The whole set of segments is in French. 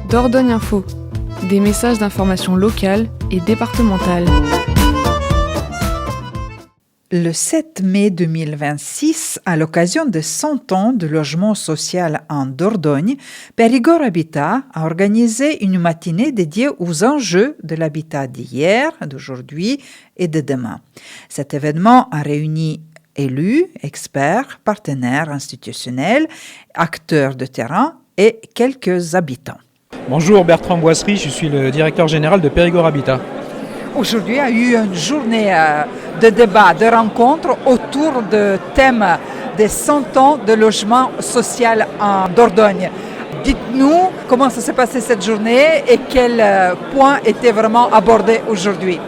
Dordogne Info, des messages d'information locale et départementale. Le 7 mai 2026, à l'occasion de 100 ans de logement social en Dordogne, Périgord Habitat a organisé une matinée dédiée aux enjeux de l'habitat d'hier, d'aujourd'hui et de demain. Cet événement a réuni élus, experts, partenaires institutionnels, acteurs de terrain et quelques habitants. Bonjour, Bertrand Boisserie, je suis le directeur général de Périgord Habitat. Aujourd'hui, il y a eu une journée de débat, de rencontres autour du thème des 100 ans de logement social en Dordogne. Dites-nous comment ça s'est passé cette journée et quels points étaient vraiment abordés aujourd'hui.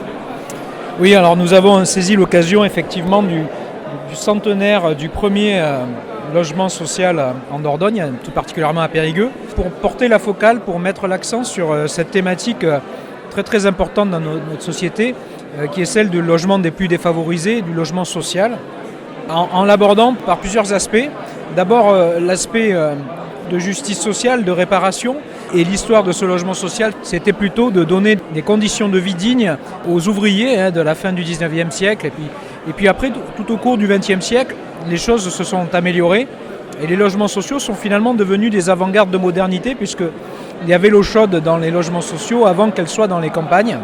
Oui, alors nous avons saisi l'occasion effectivement du centenaire du premier logement social en Dordogne, tout particulièrement à Périgueux, pour porter la focale, pour mettre l'accent sur cette thématique très très importante dans notre société, qui est celle du logement des plus défavorisés, du logement social, en l'abordant par plusieurs aspects. D'abord l'aspect de justice sociale, de réparation, et l'histoire de ce logement social, c'était plutôt de donner des conditions de vie dignes aux ouvriers de la fin du 19e siècle, et puis après, tout au cours du 20e siècle, les choses se sont améliorées, et les logements sociaux sont finalement devenus des avant-gardes de modernité, puisque il y avait l'eau chaude dans les logements sociaux avant qu'elle soit dans les campagnes.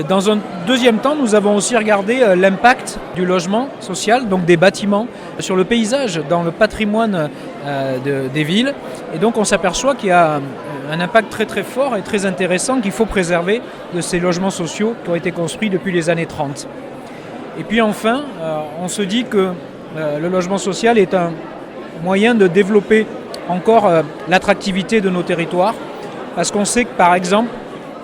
Dans un deuxième temps, nous avons aussi regardé l'impact du logement social, donc des bâtiments, sur le paysage, dans le patrimoine des villes. Et donc on s'aperçoit qu'il y a un impact très très fort et très intéressant qu'il faut préserver de ces logements sociaux qui ont été construits depuis les années 30. Et puis enfin, on se dit que le logement social est un moyen de développer encore l'attractivité de nos territoires, parce qu'on sait que par exemple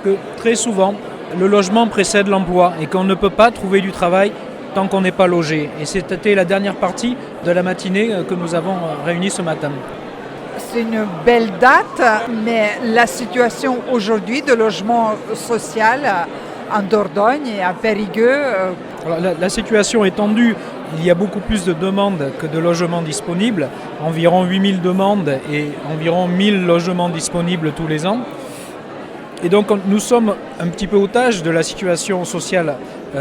que très souvent le logement précède l'emploi et qu'on ne peut pas trouver du travail tant qu'on n'est pas logé. Et c'était la dernière partie de la matinée que nous avons réunie ce matin. C'est une belle date, mais la situation aujourd'hui de logement social en Dordogne et à Périgueux... Alors, la situation est tendue. Il y a beaucoup plus de demandes que de logements disponibles, environ 8000 demandes et environ 1000 logements disponibles tous les ans. Et donc nous sommes un petit peu otages de la situation sociale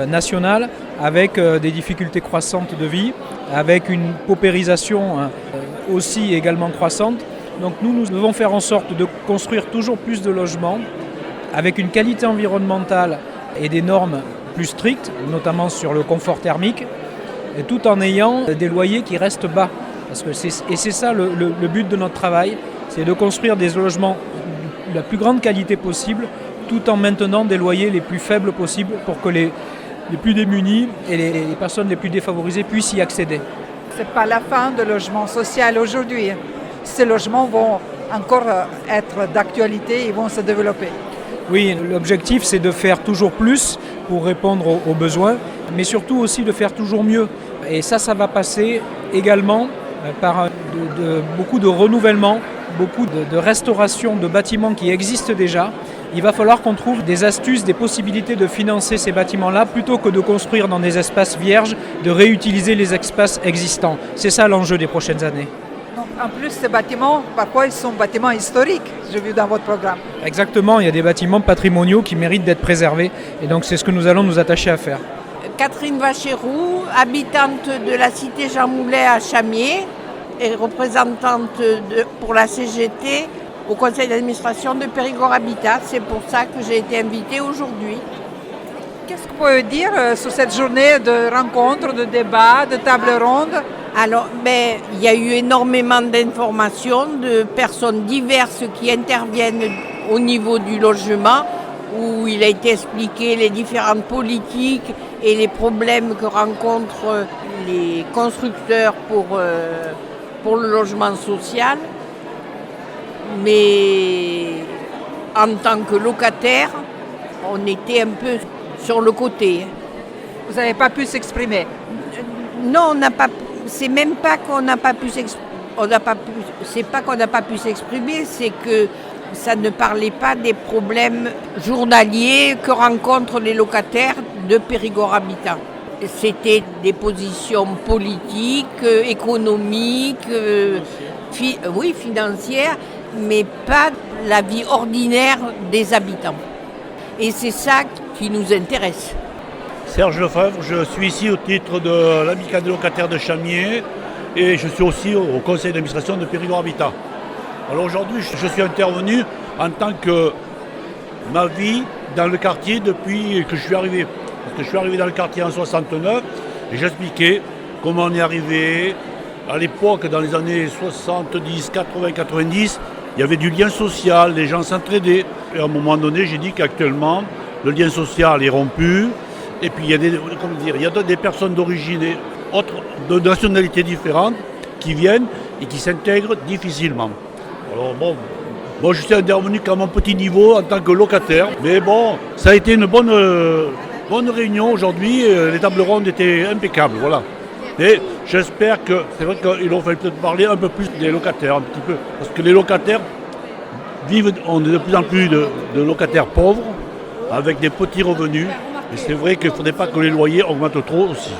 nationale, avec des difficultés croissantes de vie, avec une paupérisation aussi également croissante. Donc nous devons faire en sorte de construire toujours plus de logements, avec une qualité environnementale et des normes plus strictes, notamment sur le confort thermique, et tout en ayant des loyers qui restent bas. C'est ça le but de notre travail, c'est de construire des logements de la plus grande qualité possible, tout en maintenant des loyers les plus faibles possibles pour que les plus démunis et les personnes les plus défavorisées puissent y accéder. Ce n'est pas la fin de logement social aujourd'hui. Ces logements vont encore être d'actualité, ils vont se développer. Oui, l'objectif c'est de faire toujours plus pour répondre aux besoins, mais surtout aussi de faire toujours mieux. Et ça va passer également par beaucoup de renouvellement, beaucoup de restauration de bâtiments qui existent déjà. Il va falloir qu'on trouve des astuces, des possibilités de financer ces bâtiments-là plutôt que de construire dans des espaces vierges, de réutiliser les espaces existants. C'est ça l'enjeu des prochaines années. Donc, en plus, ces bâtiments, parfois, ils sont bâtiments historiques, j'ai vu dans votre programme. Exactement, il y a des bâtiments patrimoniaux qui méritent d'être préservés. Et donc, c'est ce que nous allons nous attacher à faire. Catherine Vacheroux, habitante de la cité Jean Moulet à Chamiers et représentante pour la CGT au conseil d'administration de Périgord Habitat. C'est pour ça que j'ai été invitée aujourd'hui. Qu'est-ce que vous pouvez dire sur cette journée de rencontres, de débats, de tables rondes ? Alors, il y a eu énormément d'informations de personnes diverses qui interviennent au niveau du logement, où il a été expliqué les différentes politiques et les problèmes que rencontrent les constructeurs pour le logement social. Mais en tant que locataire, on était un peu sur le côté. Vous n'avez pas pu s'exprimer ? Non, on n'a pas. C'est même pas qu'on n'a pas pu s'exprimer. C'est pas qu'on n'a pas pu s'exprimer, c'est que ça ne parlait pas des problèmes journaliers que rencontrent les locataires de Périgord Habitat. C'était des positions politiques, économiques, financières, mais pas la vie ordinaire des habitants. Et c'est ça qui nous intéresse. Serge Lefebvre, je suis ici au titre de l'Amicale des locataires de Chamiers et je suis aussi au conseil d'administration de Périgord Habitat. Alors aujourd'hui, je suis intervenu en tant que ma vie dans le quartier depuis que je suis arrivé. Parce que je suis arrivé dans le quartier en 69 et j'expliquais comment on est arrivé. À l'époque, dans les années 70, 80, 90, il y avait du lien social, les gens s'entraidaient. Et à un moment donné, j'ai dit qu'actuellement, le lien social est rompu. Et puis il y a des personnes d'origine et autres, de nationalités différentes qui viennent et qui s'intègrent difficilement. Alors bon, moi je suis intervenu qu'à mon petit niveau en tant que locataire. Mais bon, ça a été une bonne réunion aujourd'hui. Les tables rondes étaient impeccables, voilà. Et j'espère que, c'est vrai qu'il aurait fallu peut-être parler un peu plus des locataires, un petit peu. Parce que les locataires on est de plus en plus de locataires pauvres, avec des petits revenus. Et c'est vrai qu'il ne faudrait pas que les loyers augmentent trop aussi.